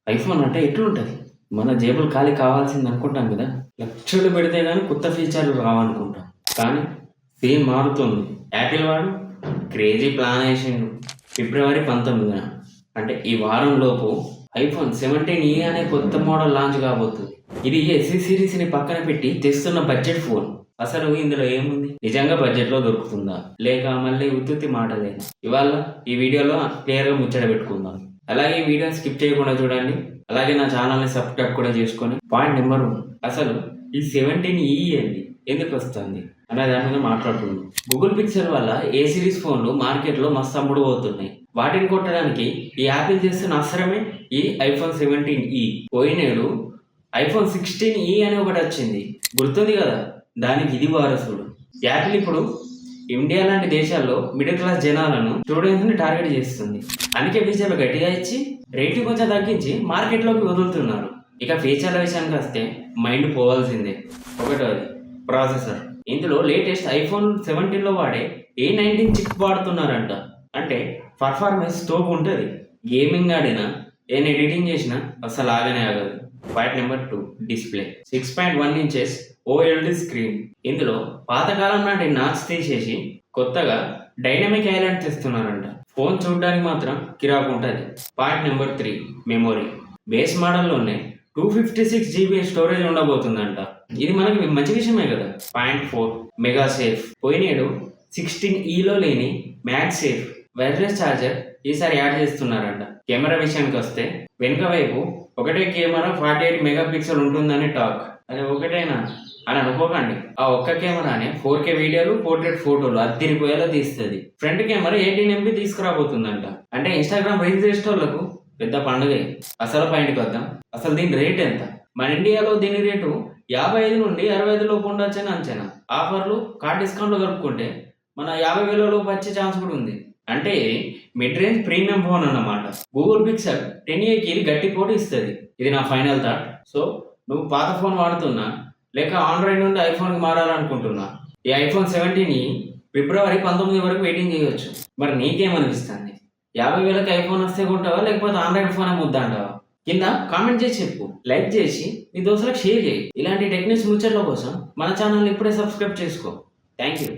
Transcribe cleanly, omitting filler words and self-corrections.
IPhone అంటే ఎట్లుంటది? మన జేబులు ఖాళీ కావాల్సింది అనుకుంటాం కదా! లక్షలు పెడితే గాని కొత్త ఫీచర్‌లు రావనుకుంటాం. కానీ సేమ్ మారుతుంది. యాపిల్ వాడు క్రేజీ ప్లాన్ ఏసిండు. ఫిబ్రవరి 19న అంటే ఈ వారం లోపు ఐఫోన్ 17 అనే కొత్త మోడల్ లాంచ్ కాబోతుంది. ఇది ఎస్ఈ సిరీస్‌ని పక్కన పెట్టి తెస్తున్న బడ్జెట్ ఫోన్. అసలు ఇందులో ఏముంది? నిజంగా బడ్జెట్‌లో దొరుకుతుందా? లేక మళ్ళీ ఉత్తుత్తి మాటలేనా? ఇవాళ ఈ వీడియోలో క్లియర్‌గా ముచ్చట పెట్టుకుందాం. అలాగే ఈ వీడియో స్కిప్ చేయకుండా చూడండి. అలాగే నా ఛానల్‌ని సబ్స్క్రైబ్ కూడా చేసుకొని పాయింట్ నెంబర్ 1 అసలు ఈ 17 ఏంటి? ఎందుకు వస్తుంది? అనే దాని మీద మాట్లాడుకుందాం. గూగుల్ పిక్సెల్ వల్ల ఏ సిరీస్ ఫోన్లు మార్కెట్లో మస్తు అమ్ముడు పోతున్నాయి. వాటిని కొట్టడానికి ఈ యాపిల్ చేస్తున్న అస్త్రమే ఈ ఐఫోన్ 17 పోయినేడు ఐఫోన్ 16 అని ఒకటి వచ్చింది. గుర్తుంది కదా? దానికి ఇది వారసుడు. యాపిల్ ఇప్పుడు ఇండియా లాంటి దేశాల్లో మిడిల్ క్లాస్ జనాలను స్టూడెంట్స్ని టార్గెట్ చేస్తుంది. అందుకే ఫీచర్లు గట్టిగా ఇచ్చి రేట్లు కొంచెం తగ్గించి మార్కెట్లోకి వదులుతున్నారు. ఇక ఫీచర్ల విషయానికి వస్తే మైండ్ పోవాల్సిందే. ఒకటోది ప్రాసెసర్. ఇందులో లేటెస్ట్ ఐఫోన్ 17లో వాడే A19 చిప్ వాడుతున్నారంట. అంటే పర్ఫార్మెన్స్ తోపు ఉంటుంది. గేమింగ్ ఆడినా ఏం ఎడిటింగ్ చేసినా అసలు ఆగనే ఆగదు. Point number 2 display. 6.1 inches OLED screen. ఇందులో పాతకాలం నాటి నాచ్ తీసేసి కొత్తగా డైనమిక్ ఐలాండ్ తెస్తున్నారంట. ఫోన్ చూడడానికి మాత్రం కిరాకు ఉంటుంది. Point number 3 memory. బేస్ మోడల్లోనే 256 GB స్టోరేజ్ ఉండబోతుందంట. ఇది మనకి మంచి విషయమే కదా. Point 4 MagSafe. పోయినేడు 16లో లేని మ్యాగ్ సేఫ్ వైర్లెస్ ఛార్జర్ ఈసారి యాడ్ చేస్తున్నారంట. కెమెరా విషయానికి వస్తే వెనుక వైపు ఒకటే కెమెరా 48 మెగాపిక్సెల్ ఉంటుందని టాక్. అది ఒకటేనా అని అనుకోకండి. ఆ ఒక్క కెమెరానే 4K వీడియోలు, పోర్ట్రేట్ ఫోటోలు అద్దరిపోయేలా తీస్తుంది. Front camera 18 MB తీసుకురాబోతుందంట. అంటే ఇన్స్టాగ్రామ్ రీల్స్ చేసేటోళ్లకు పెద్ద పండుగే. అసలు పాయింట్కి వద్దాం. అసలు దీని రేట్ ఎంత? మన ఇండియాలో దీని రేటు 55 నుండి 65 లోపు ఉండొచ్చని అంచనా. ఆఫర్లు, కార్డ్ డిస్కౌంట్లు కలుపుకుంటే మన 50,000 లోపు వచ్చే ఛాన్స్ కూడా ఉంది. అంటే మిడ్ రేంజ్ ప్రీమియం ఫోన్ అన్నమాట. గూగుల్ పిక్సెల్ 10A గట్టి పోటీ ఇస్తుంది. ఇది నా ఫైనల్ థాట్. సో నువ్వు పాత ఫోన్ వాడుతున్నా లేక ఆండ్రాయిడ్ నుండి ఐఫోన్కి మారాలనుకుంటున్నా, ఈ ఐఫోన్ 17 ఫిబ్రవరి 19 వరకు వెయిటింగ్ చేయవచ్చు. మరి నీకేమనిపిస్తుంది? 50,000కి ఐఫోన్ వస్తే కొంటావా లేకపోతే ఆండ్రాయిడ్ ఫోన్ ముద్దా అంటావా? కింద కామెంట్ చేసి చెప్పు. లైక్ చేసి నీ దోస్తులకు షేర్ చేయి. ఇలాంటి టెక్నిక్స్ ముచ్చట్ల కోసం మన ఛానల్ని ఇప్పుడే సబ్స్క్రైబ్ చేసుకో. Thank you.